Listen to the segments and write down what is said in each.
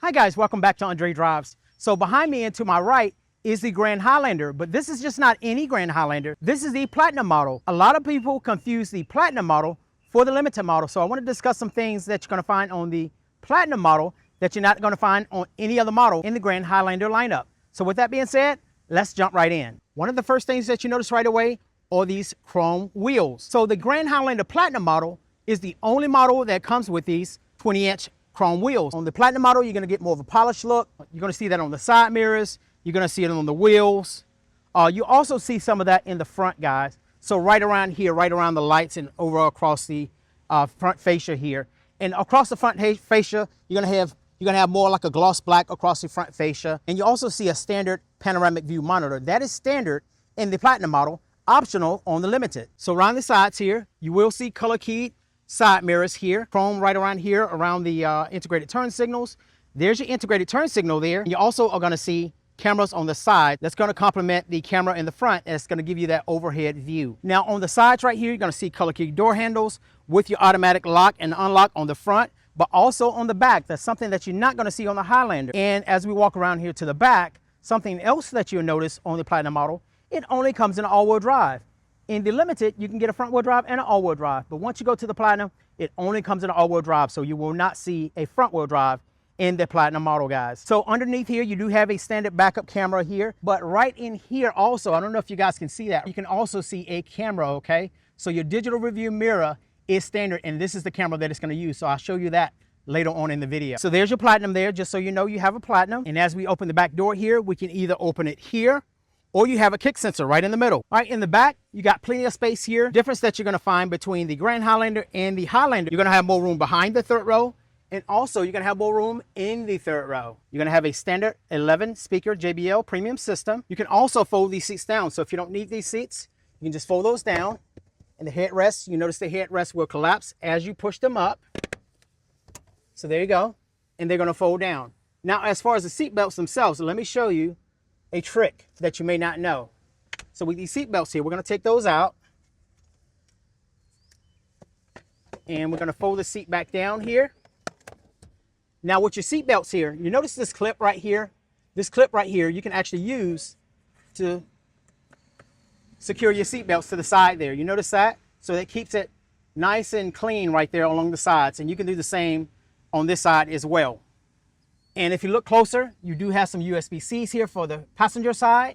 Hi guys, welcome back to Andre Drives. So behind me and to my right is the Grand Highlander, but this is just not any Grand Highlander. This is the Platinum model. A lot of people confuse the Platinum model for the Limited model. So I want to discuss some things that you're going to find on the Platinum model that you're not going to find on any other model in the Grand Highlander lineup. So with that being said, let's jump right in. One of the first things that you notice right away are these chrome wheels. So the Grand Highlander Platinum model is the only model that comes with these 20-inch chrome wheels. On the Platinum model, you're going to get more of a polished look. You're going to see that on the side mirrors. You're going to see it on the wheels. You also see some of that in the front, guys. So right around here, right around the lights and over across the front fascia here. And across the front fascia, you're going to have more like a gloss black across the front fascia. And you also see a standard panoramic view monitor. That is standard in the Platinum model, optional on the Limited. So around the sides here, you will see color keyed side mirrors here, chrome right around here around the integrated turn signals. There's your integrated turn signal there. You also are going to see cameras on the side that's going to complement the camera in the front, and it's going to give you that overhead view. Now on the sides right here, you're going to see color key door handles with your automatic lock and unlock on the front, but also on the back. That's something that you're not going to see on the Highlander. And as we walk around here to the back, something else that you'll notice on the Platinum model, it only comes in all-wheel drive. In the Limited, you can get a front-wheel drive and an all-wheel drive. But once you go to the Platinum, it only comes in an all-wheel drive. So you will not see a front-wheel drive in the Platinum model, guys. So underneath here, you do have a standard backup camera here. But right in here also, I don't know if you guys can see that. You can also see a camera, okay? So your digital review mirror is standard, and this is the camera that it's going to use. So I'll show you that later on in the video. So there's your Platinum there, just so you know you have a Platinum. And as we open the back door here, we can either open it here, or you have a kick sensor right in the middle. All right, in the back, you got plenty of space here. Difference that you're gonna find between the Grand Highlander and the Highlander, you're gonna have more room behind the third row, and also you're gonna have more room in the third row. You're gonna have a standard 11 speaker JBL premium system. You can also fold these seats down. So if you don't need these seats, you can just fold those down. And the headrests, you notice the headrests will collapse as you push them up. So there you go. And they're gonna fold down. Now, as far as the seat belts themselves, let me show you a trick that you may not know. So with these seat belts here, we're going to take those out, and we're going to fold the seat back down here. Now with your seat belts here, you notice this clip right here. This clip right here, you can actually use to secure your seat belts to the side there. You notice that? So that keeps it nice and clean right there along the sides, and you can do the same on this side as well. And if you look closer, you do have some USB-Cs here for the passenger side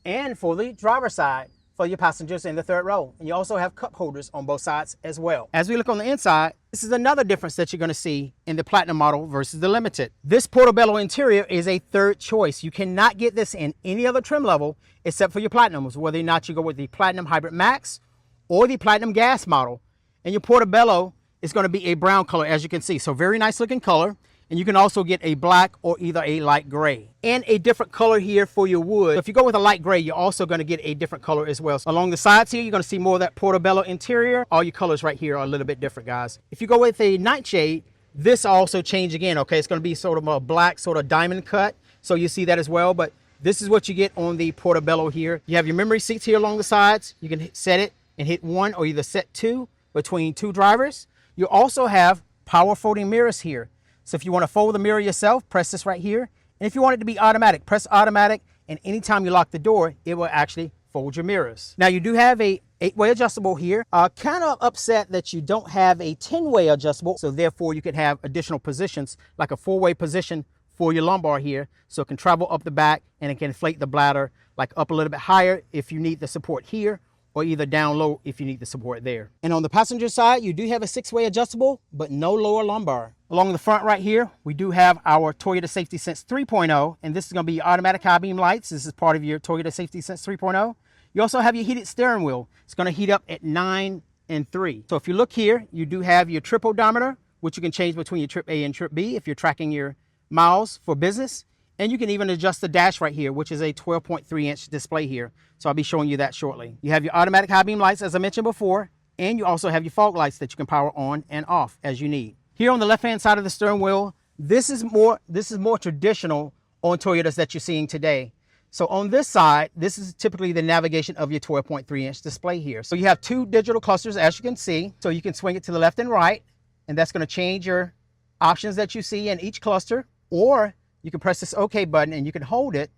and for the driver side for your passengers in the third row. And you also have cup holders on both sides as well. As we look on the inside, this is another difference that you're going to see in the Platinum model versus the Limited. This portobello interior is a third choice. You cannot get this in any other trim level except for your Platinums, whether or not you go with the Platinum Hybrid Max or the Platinum Gas model. And your portobello is going to be a brown color, as you can see. So very nice looking color. And you can also get a black or either a light gray and a different color here for your wood. So if you go with a light gray, you're also going to get a different color as well. So along the sides here, you're going to see more of that portobello interior. All your colors right here are a little bit different, guys. If you go with a nightshade, this also change again. Okay, it's going to be sort of a black sort of diamond cut. So you see that as well. But this is what you get on the portobello here. You have your memory seats here along the sides. You can set it and hit one or either set two between two drivers. You also have power folding mirrors here. So if you want to fold the mirror yourself, press this right here. And if you want it to be automatic, press automatic. And anytime you lock the door, it will actually fold your mirrors. Now you do have a 8-way adjustable here. Kind of upset that you don't have a 10-way adjustable. So therefore you could have additional positions like a 4-way position for your lumbar here. So it can travel up the back and it can inflate the bladder like up a little bit higher if you need the support here, or either down low if you need the support there. And on the passenger side, you do have a 6-way adjustable, but no lower lumbar. Along the front right here, we do have our Toyota Safety Sense 3.0, and this is gonna be your automatic high beam lights. This is part of your Toyota Safety Sense 3.0. You also have your heated steering wheel. It's gonna heat up at 9 and 3. So if you look here, you do have your trip odometer, which you can change between your trip A and trip B if you're tracking your miles for business. And you can even adjust the dash right here, which is a 12.3-inch display here. So I'll be showing you that shortly. You have your automatic high beam lights, as I mentioned before, and you also have your fog lights that you can power on and off as you need. Here on the left-hand side of the steering wheel, this is more traditional on Toyotas that you're seeing today. So on this side, this is typically the navigation of your 12.3-inch display here. So you have two digital clusters, as you can see. So you can swing it to the left and right, and that's going to change your options that you see in each cluster. Or you can press this OK button and you can hold it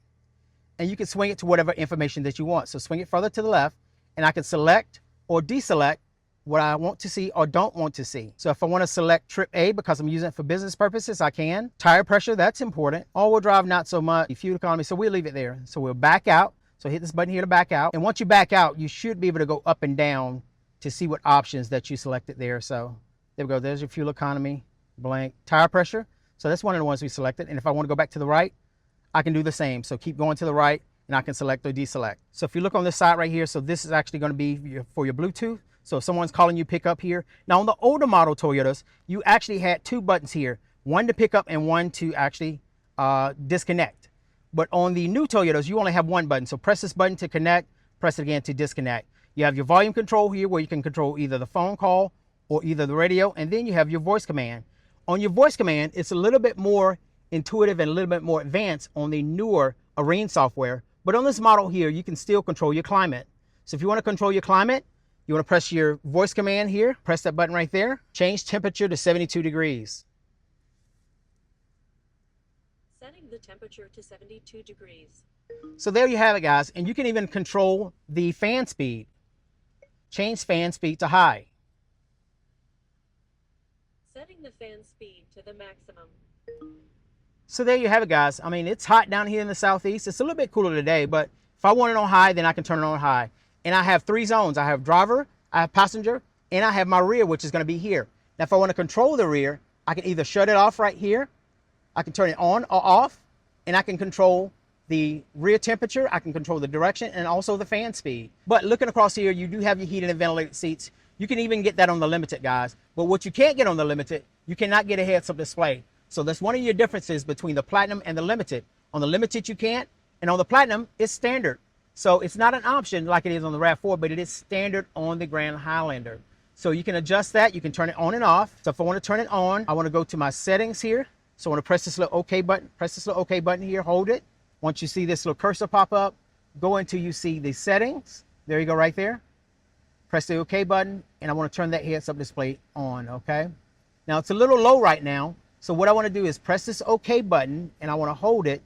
and you can swing it to whatever information that you want. So swing it further to the left and I can select or deselect what I want to see or don't want to see. So if I want to select trip A because I'm using it for business purposes, I can. Tire pressure, that's important. All-wheel drive, not so much. Fuel economy, so we'll leave it there. So we'll back out. So hit this button here to back out. And once you back out, you should be able to go up and down to see what options that you selected there. So there we go. There's your fuel economy, blank. Tire pressure. So that's one of the ones we selected. And if I want to go back to the right, I can do the same. So keep going to the right and I can select or deselect. So if you look on this side right here, so this is actually going to be for your Bluetooth. So if someone's calling you, pick up here. Now on the older model Toyotas, you actually had two buttons here, one to pick up and one to actually disconnect. But on the new Toyotas, you only have one button. So press this button to connect, press it again to disconnect. You have your volume control here where you can control either the phone call or either the radio, and then you have your voice command. On your voice command, it's a little bit more intuitive and a little bit more advanced on the newer Arena software. But on this model here, you can still control your climate. So if you want to control your climate, you want to press your voice command here, press that button right there, change temperature to 72 degrees. Setting the temperature to 72 degrees. So there you have it, guys. And you can even control the fan speed. Change fan speed to high. Setting the fan speed to the maximum. So there you have it, guys. I mean, it's hot down here in the southeast. It's a little bit cooler today, but if I want it on high, then I can turn it on high. And I have three zones. I have driver, I have passenger, and I have my rear, which is going to be here. Now, if I want to control the rear, I can either shut it off right here, I can turn it on or off, and I can control the rear temperature, I can control the direction, and also the fan speed. But looking across here, you do have your heated and ventilated seats. You can even get that on the Limited, guys. But what you can't get on the Limited, you cannot get a heads-up display. So that's one of your differences between the Platinum and the Limited. On the Limited, you can't, and on the Platinum, it's standard. So it's not an option like it is on the RAV4, but it is standard on the Grand Highlander. So you can adjust that. You can turn it on and off. So if I want to turn it on, I want to go to my settings here. So I want to press this little OK button. Press this little OK button here. Hold it. Once you see this little cursor pop up, go until you see the settings. There you go right there. Press the OK button, and I want to turn that heads-up display on, okay? Now, it's a little low right now. So what I want to do is press this OK button, and I want to hold it.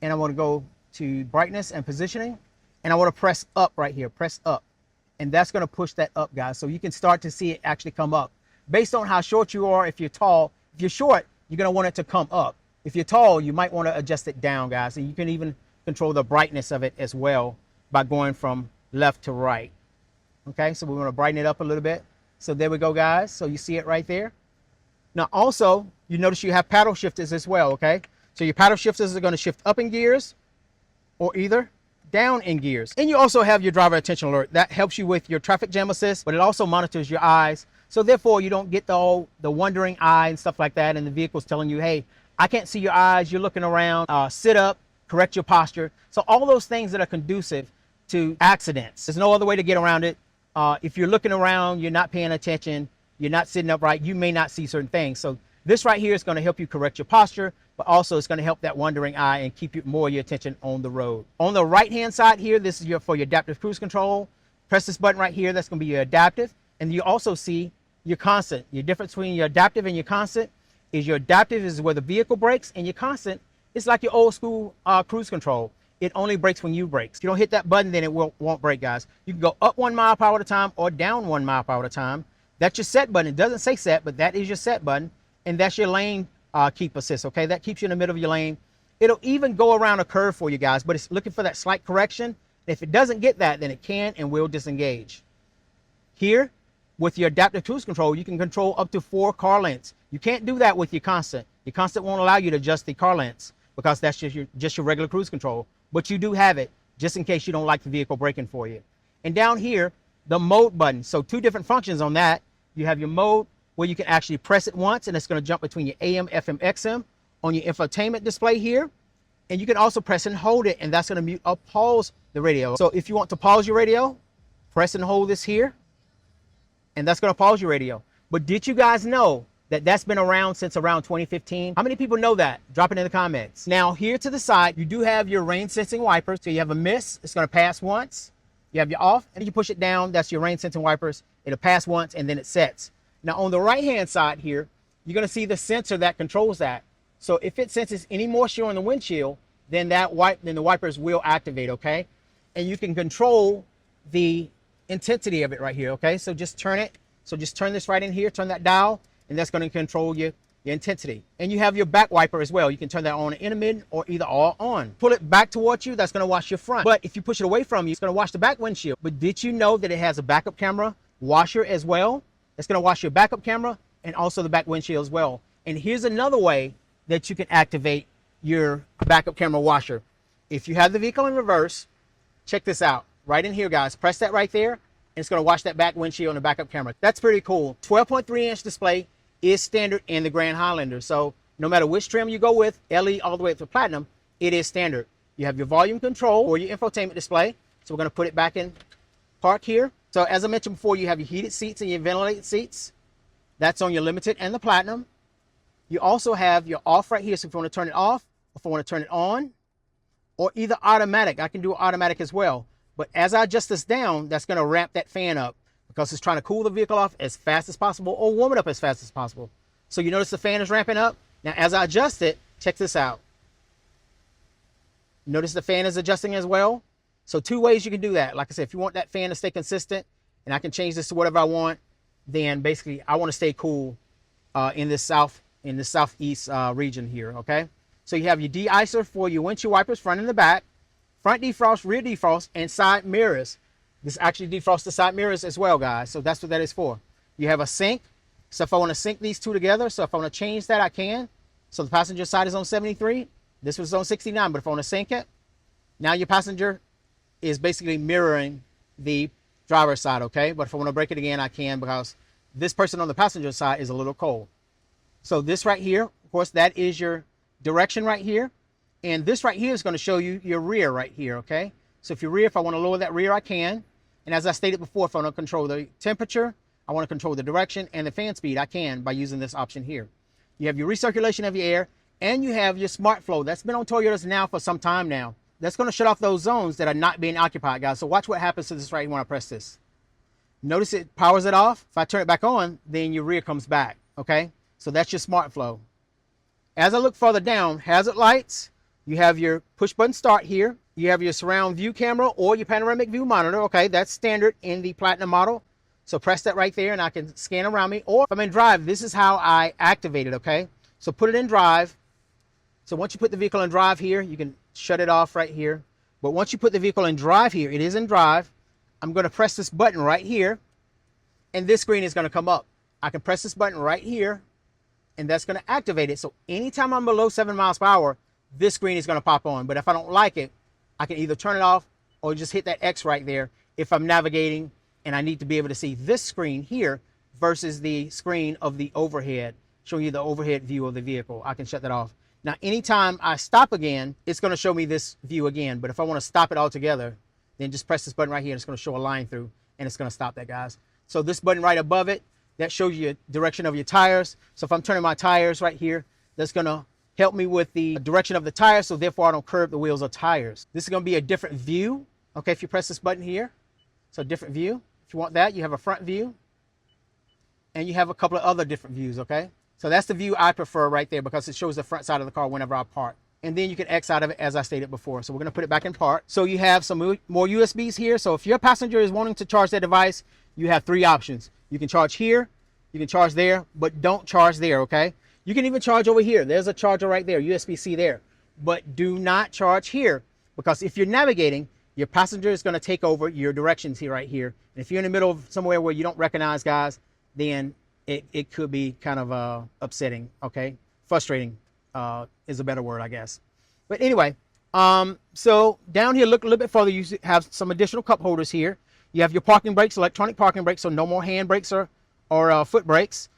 And I want to go to brightness and positioning, and I want to press up right here, press up. And that's going to push that up, guys. So you can start to see it actually come up. Based on how short you are, if you're tall, if you're short, you're going to want it to come up. If you're tall, you might want to adjust it down, guys. And you can even control the brightness of it as well by going from left to right. Okay, so we want to brighten it up a little bit. So there we go, guys. So you see it right there. Now also, you notice you have paddle shifters as well, okay? So your paddle shifters are going to shift up in gears or either down in gears. And you also have your driver attention alert. That helps you with your traffic jam assist, but it also monitors your eyes. So therefore, you don't get the wandering eye and stuff like that, and the vehicle's telling you, hey, I can't see your eyes, you're looking around, sit up, correct your posture. So all those things that are conducive to accidents. There's no other way to get around it. If you're looking around, you're not paying attention, you're not sitting upright, you may not see certain things. So this right here is going to help you correct your posture, but also it's going to help that wandering eye and keep more of your attention on the road. On the right-hand side here, this is for your adaptive cruise control. Press this button right here. That's going to be your adaptive. And you also see your constant. Your difference between your adaptive and your constant is your adaptive is where the vehicle brakes, and your constant is like your old school cruise control. It only brakes when you brake. If you don't hit that button, then it won't brake, guys. You can go up 1 mile per hour at a time or down 1 mile per hour at a time. That's your set button. It doesn't say set, but that is your set button. And that's your lane keep assist, okay? That keeps you in the middle of your lane. It'll even go around a curve for you guys, but it's looking for that slight correction. If it doesn't get that, then it can and will disengage. Here, with your adaptive cruise control, you can control up to 4 car lengths. You can't do that with your constant. Your constant won't allow you to adjust the car lengths because that's just your regular cruise control. But you do have it just in case you don't like the vehicle braking for you. And down here, the mode button. So 2 different functions on that. You have your mode where you can actually press it once and it's going to jump between your AM, FM, XM on your infotainment display here. And you can also press and hold it, and that's going to mute or pause the radio. So if you want to pause your radio, press and hold this here, and that's going to pause your radio. But did you guys know that that's been around since around 2015? How many people know that? Drop it in the comments. Now here to the side, you do have your rain sensing wipers. So you have a miss, it's going to pass once. You have your off, and you push it down, that's your rain sensing wipers. It'll pass once and then it sets. Now on the right hand side here, you're going to see the sensor that controls that. So if it senses any moisture on the windshield, then the wipers will activate, okay? And you can control the intensity of it right here, okay? So just turn it. So just turn this right in here, turn that dial, and that's going to control your intensity. And you have your back wiper as well. You can turn that on intermittent or either all on. Pull it back towards you, that's going to wash your front. But if you push it away from you, it's going to wash the back windshield. But did you know that it has a backup camera washer as well? It's going to wash your backup camera and also the back windshield as well. And here's another way that you can activate your backup camera washer. If you have the vehicle in reverse, check this out. Right in here, guys. Press that right there, and it's going to wash that back windshield and the backup camera. That's pretty cool. 12.3-inch display is standard in the Grand Highlander. So no matter which trim you go with, LE all the way up to Platinum, it is standard. You have your volume control or your infotainment display. So we're going to put it back in park here. So as I mentioned before, you have your heated seats and your ventilated seats. That's on your limited and the Platinum. You also have your off right here. So if you want to turn it off, or if I want to turn it on, or either automatic, I can do automatic as well. But as I adjust this down, that's going to ramp that fan up because it's trying to cool the vehicle off as fast as possible or warm it up as fast as possible. So you notice the fan is ramping up. Now, as I adjust it, check this out. Notice the fan is adjusting as well. So two ways you can do that. Like I said, if you want that fan to stay consistent and I can change this to whatever I want, then basically I want to stay cool in this southeast region here, okay? So you have your de-icer for your windshield wipers, front and the back, front defrost, rear defrost, and side mirrors. This actually defrosts the side mirrors as well, guys. So that's what that is for. You have a sync. So if I want to sync these two together, so if I want to change that, I can. So the passenger side is on 73. This was on 69, but if I want to sync it, now your passenger is basically mirroring the driver's side, okay? But if I want to break it again, I can because this person on the passenger side is a little cold. So this right here, of course, that is your direction right here. And this right here is going to show you your rear right here, okay? So if your rear, if I want to lower that rear, I can. And as I stated before, if I want to control the temperature, I want to control the direction and the fan speed, I can by using this option here. You have your recirculation of your air, and you have your smart flow. That's been on Toyotas now for some time now. That's going to shut off those zones that are not being occupied, guys. So watch what happens to this right here when I press this. Notice it powers it off. If I turn it back on, then your rear comes back, okay? So that's your smart flow. As I look further down, hazard lights, you have your push button start here. You have your surround view camera or your panoramic view monitor, okay? That's standard in the Platinum model. So press that right there and I can scan around me. Or if I'm in drive, this is how I activate it, okay? So put it in drive. So once you put the vehicle in drive here, you can shut it off right here. But once you put the vehicle in drive here, it is in drive. I'm going to press this button right here, and this screen is going to come up. I can press this button right here, and that's going to activate it. So anytime I'm below 7 miles per hour, this screen is going to pop on. But if I don't like it, I can either turn it off or just hit that X right there if I'm navigating and I need to be able to see this screen here versus the screen of the overhead, showing you the overhead view of the vehicle. I can shut that off. Now, anytime I stop again, it's going to show me this view again. But if I want to stop it altogether, then just press this button right here and it's going to show a line through and it's going to stop that, guys. So this button right above it, that shows you the direction of your tires. So if I'm turning my tires right here, that's going to help me with the direction of the tires. So therefore I don't curve the wheels or tires. This is going to be a different view. Okay, if you press this button here, so different view. If you want that, you have a front view and you have a couple of other different views, okay? So that's the view I prefer right there because it shows the front side of the car whenever I park. And then you can X out of it as I stated before. So we're going to put it back in park. So you have some more USBs here. So if your passenger is wanting to charge their device, you have three options. You can charge here, you can charge there, but don't charge there, okay? You can even charge over here. There's a charger right there, USB-C there. But do not charge here because if you're navigating, your passenger is going to take over your directions here right here. And if you're in the middle of somewhere where you don't recognize, guys, then it could be kind of upsetting, okay? Frustrating is a better word, I guess. But anyway, so down here, look a little bit further, you have some additional cup holders here. You have your parking brakes, electronic parking brakes, so no more hand brakes or foot brakes.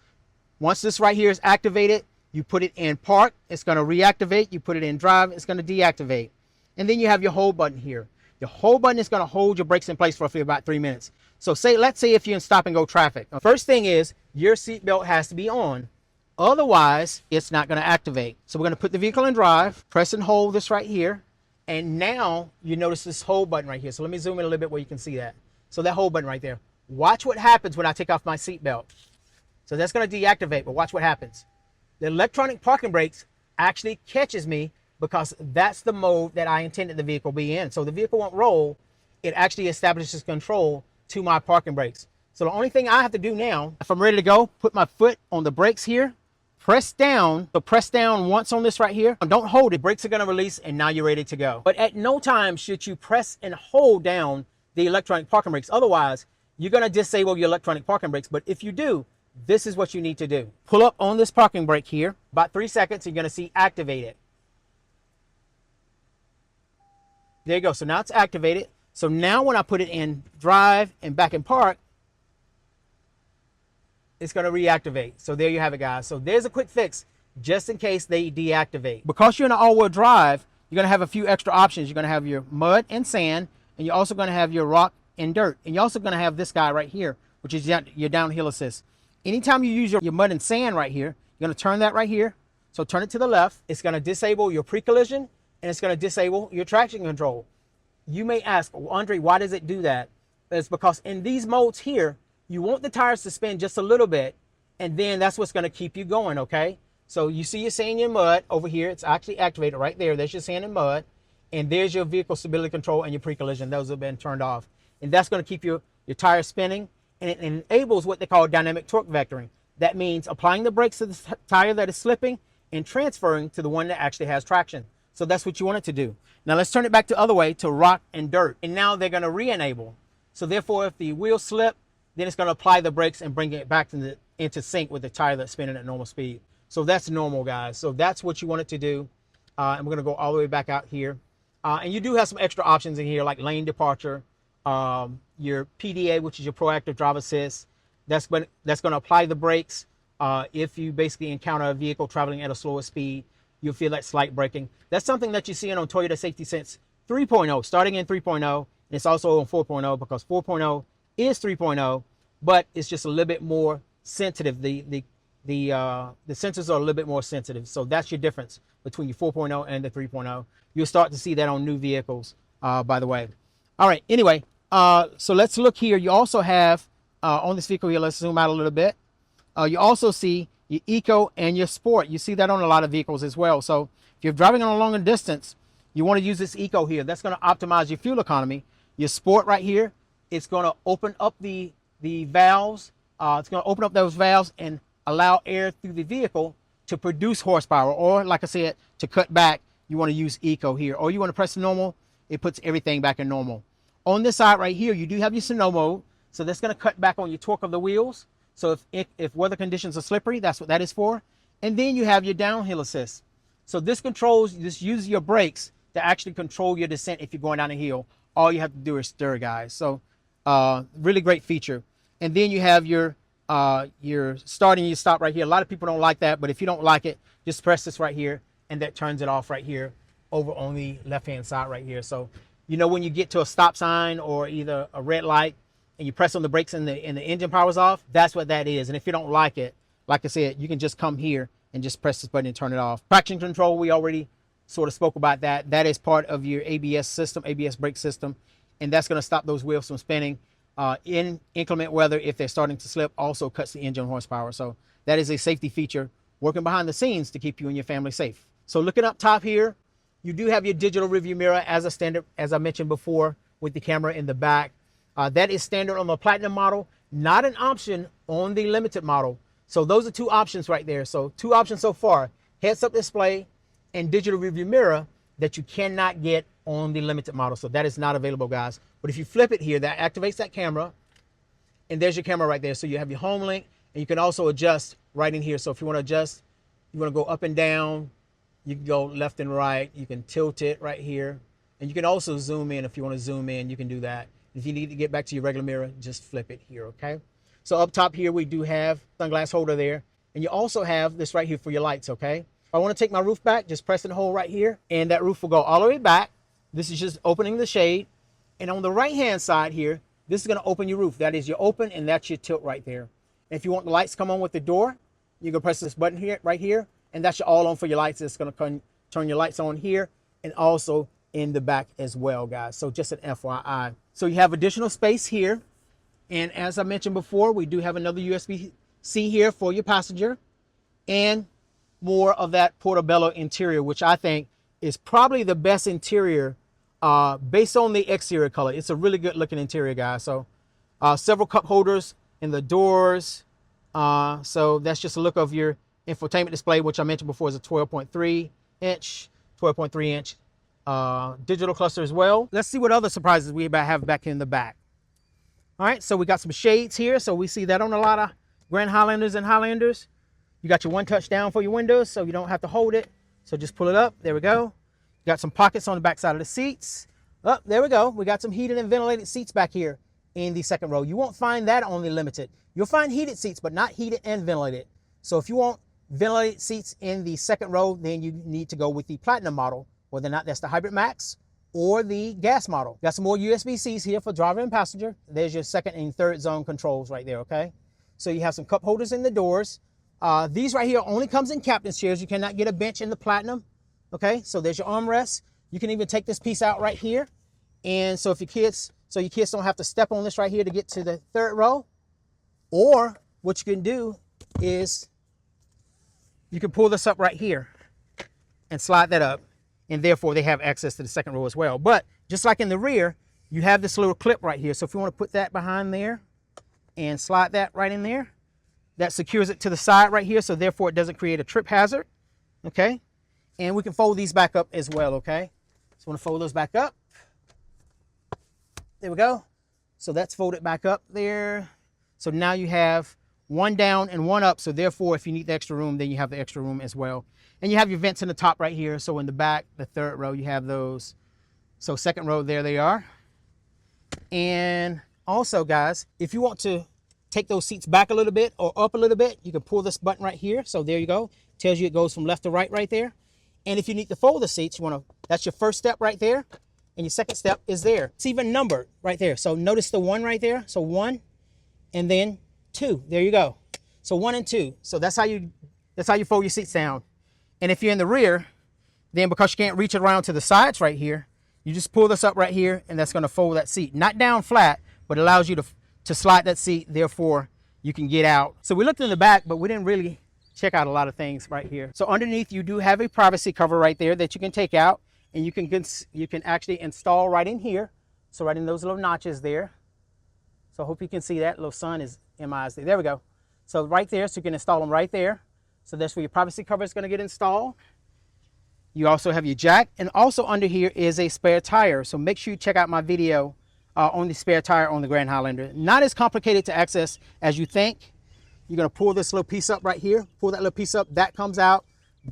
Once this right here is activated, you put it in park, it's going to reactivate. You put it in drive, it's going to deactivate. And then you have your hold button here. Your hold button is going to hold your brakes in place for roughly about 3 minutes. So let's say if you're in stop and go traffic. First thing is your seatbelt has to be on. Otherwise, it's not going to activate. So we're going to put the vehicle in drive, press and hold this right here. And now you notice this hold button right here. So let me zoom in a little bit where you can see that. So that hold button right there. Watch what happens when I take off my seatbelt. So that's going to deactivate, but watch what happens. The electronic parking brakes actually catches me because that's the mode that I intended the vehicle be in. So the vehicle won't roll. It actually establishes control to my parking brakes. So the only thing I have to do now, if I'm ready to go, put my foot on the brakes here, press down. So press down once on this right here. Don't hold it. Brakes are going to release, and now you're ready to go. But at no time should you press and hold down the electronic parking brakes. Otherwise, you're going to disable your electronic parking brakes. But if you do, this is what you need to do. Pull up on this parking brake here. About 3 seconds, you're going to see activated. There you go. So now it's activated. So now when I put it in drive and back in park, it's going to reactivate. So there you have it, guys. So there's a quick fix just in case they deactivate. Because you're in an all-wheel drive, you're going to have a few extra options. You're going to have your mud and sand, and you're also going to have your rock and dirt. And you're also going to have this guy right here, which is your downhill assist. Anytime you use your mud and sand right here, you're going to turn that right here. So turn it to the left. It's going to disable your pre-collision, and it's going to disable your traction control. You may ask, well, Andre, why does it do that? It's because in these modes here, you want the tires to spin just a little bit, and then that's what's going to keep you going, okay? So you see your sand and mud over here. It's actually activated right there. There's your sand and mud, and there's your vehicle stability control and your pre-collision. Those have been turned off, and that's going to keep your tires spinning, and it enables what they call dynamic torque vectoring. That means applying the brakes to the tire that is slipping and transferring to the one that actually has traction. So that's what you want it to do. Now let's turn it back the other way to rock and dirt, and now they're going to re-enable. So therefore, if the wheels slip, then it's going to apply the brakes and bring it back into sync with the tire that's spinning at normal speed. So that's normal, guys. So that's what you want it to do. And we're going to go all the way back out here. And you do have some extra options in here, like lane departure, your PDA, which is your proactive driver assist. That's going to apply the brakes. If you basically encounter a vehicle traveling at a slower speed, you'll feel that slight braking. That's something that you're seeing on Toyota Safety Sense 3.0, starting in 3.0. And it's also on 4.0 because 4.0 is 3.0, but it's just a little bit more sensitive. The sensors are a little bit more sensitive. So that's your difference between your 4.0 and the 3.0. You'll start to see that on new vehicles, by the way. All right, anyway, so let's look here. You also have, on this vehicle here, let's zoom out a little bit. You also see your eco and your sport. You see that on a lot of vehicles as well. So if you're driving on a longer distance, you want to use this eco here. That's going to optimize your fuel economy. Your sport right here, it's going to open up the valves. It's going to open up those valves and allow air through the vehicle to produce horsepower. Or like I said, to cut back, you want to use eco here. Or you want to press normal, it puts everything back in normal. On this side right here, you do have your snow mode. So that's going to cut back on your torque of the wheels. So if weather conditions are slippery, that's what that is for. And then you have your downhill assist. So this uses your brakes to actually control your descent if you're going down a hill. All you have to do is stir, guys. So really great feature. And then you have your start and your stop right here. A lot of people don't like that, but if you don't like it, just press this right here, and that turns it off right here over on the left-hand side right here. So you know when you get to a stop sign or either a red light, and you press on the brakes and the engine powers off, that's what that is. And if you don't like it, like I said, you can just come here and just press this button and turn it off. Traction control, we already sort of spoke about that. That is part of your ABS system, ABS brake system, and that's going to stop those wheels from spinning. In inclement weather, if they're starting to slip, also cuts the engine horsepower. So that is a safety feature working behind the scenes to keep you and your family safe. So looking up top here, you do have your digital rearview mirror as a standard, as I mentioned before, with the camera in the back. That is standard on the Platinum model, not an option on the Limited model. So those are two options right there. So two options so far, heads-up display and digital rearview mirror that you cannot get on the Limited model. So that is not available, guys. But if you flip it here, that activates that camera, and there's your camera right there. So you have your home link, and you can also adjust right in here. So if you want to adjust, you want to go up and down, you can go left and right. You can tilt it right here, and you can also zoom in. If you want to zoom in, you can do that. If you need to get back to your regular mirror, just flip it here, okay? So up top here, we do have sunglass holder there. And you also have this right here for your lights, okay? If I want to take my roof back, just press and hold right here, and that roof will go all the way back. This is just opening the shade. And on the right-hand side here, this is going to open your roof. That is your open, and that's your tilt right there. And if you want the lights to come on with the door, you can press this button here, right here, and that's your all on for your lights. It's going to turn your lights on here and also in the back as well, guys. So just an FYI. So you have additional space here. And as I mentioned before, we do have another USB seat here for your passenger, and more of that portobello interior, which I think is probably the best interior based on the exterior color. It's a really good looking interior, guys. So several cup holders in the doors. So that's just a look of your infotainment display, which I mentioned before is a 12.3 inch digital cluster as well. Let's see what other surprises we have back in the back. All right, so we got some shades here. So we see that on a lot of Grand Highlanders and Highlanders. You got your one touch down for your windows, so you don't have to hold it. So just pull it up. There we go. You got some pockets on the back side of the seats. Oh, there we go. We got some heated and ventilated seats back here in the second row. You won't find that on the Limited. You'll find heated seats, but not heated and ventilated. So if you want ventilated seats in the second row, then you need to go with the Platinum model, whether or not that's the Hybrid Max or the gas model. Got some more USB-Cs here for driver and passenger. There's your second and third zone controls right there, okay? So you have some cup holders in the doors. These right here only comes in captain's chairs. You cannot get a bench in the Platinum, okay? So there's your armrest. You can even take this piece out right here. And so if your kids don't have to step on this right here to get to the third row. Or what you can do is you can pull this up right here and slide that up. And therefore they have access to the second row as well. But just like in the rear, you have this little clip right here. So if you want to put that behind there and slide that right in there, that secures it to the side right here. So therefore it doesn't create a trip hazard. Okay. And we can fold these back up as well. Okay. So I want to fold those back up. There we go. So that's folded back up there. So now you have one down and one up. So therefore, if you need the extra room, then you have the extra room as well. And you have your vents in the top right here. So in the back, the third row, you have those. So second row, there they are. And also, guys, if you want to take those seats back a little bit or up a little bit, you can pull this button right here. So there you go. Tells you it goes from left to right right there. And if you need to fold the seats, that's your first step right there. And your second step is there. It's even numbered right there. So notice the 1 right there. So 1 and then 2. There you go. So 1 and 2. So that's how you fold your seats down. And if you're in the rear, then because you can't reach it around to the sides right here, you just pull this up right here and that's going to fold that seat. Not down flat, but allows you to slide that seat. Therefore, you can get out. So we looked in the back, but we didn't really check out a lot of things right here. So underneath, you do have a privacy cover right there that you can take out. And you can actually install right in here. So right in those little notches there. So I hope you can see that. Little sun is in my eyes there. There we go. So right there, so you can install them right there. So that's where your privacy cover is going to get installed. You also have your jack. And also under here is a spare tire. So make sure you check out my video on the spare tire on the Grand Highlander. Not as complicated to access as you think. You're going to pull this little piece up right here. Pull that little piece up. That comes out.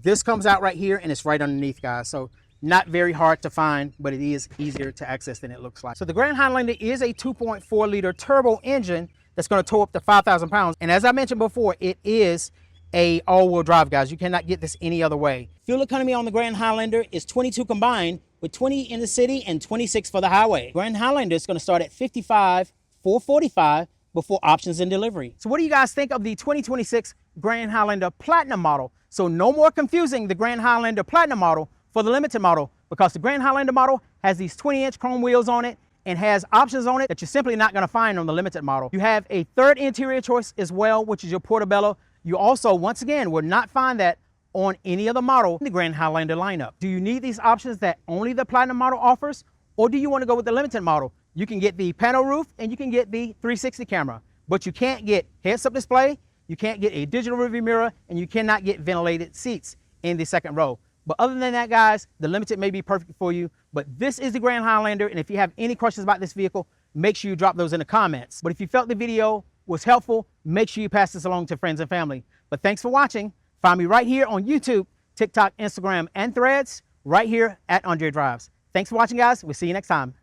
This comes out right here. And it's right underneath, guys. So not very hard to find, but it is easier to access than it looks like. So the Grand Highlander is a 2.4 liter turbo engine that's going to tow up to 5,000 pounds. And as I mentioned before, it is a all-wheel drive, guys. You cannot get this any other way. Fuel economy on the Grand Highlander is 22 combined, with 20 in the city and 26 for the highway. Grand Highlander is going to start at $55,445 before options and delivery. So what do you guys think of the 2026 Grand Highlander Platinum model? So no more confusing the Grand Highlander Platinum model for the Limited model, because the Grand Highlander model has these 20-inch chrome wheels on it and has options on it that you're simply not going to find on the Limited model. You have a third interior choice as well, which is your portobello. You also, once again, will not find that on any other model in the Grand Highlander lineup. Do you need these options that only the Platinum model offers, or do you want to go with the Limited model? You can get the panel roof and you can get the 360 camera, but you can't get heads-up display, you can't get a digital rearview mirror, and you cannot get ventilated seats in the second row. But other than that, guys, the Limited may be perfect for you, but this is the Grand Highlander, and if you have any questions about this vehicle, make sure you drop those in the comments. But if you felt the video was helpful, make sure you pass this along to friends and family. But thanks for watching. Find me right here on YouTube, TikTok, Instagram, and Threads, right here at Andre Drives. Thanks for watching, guys. We'll see you next time.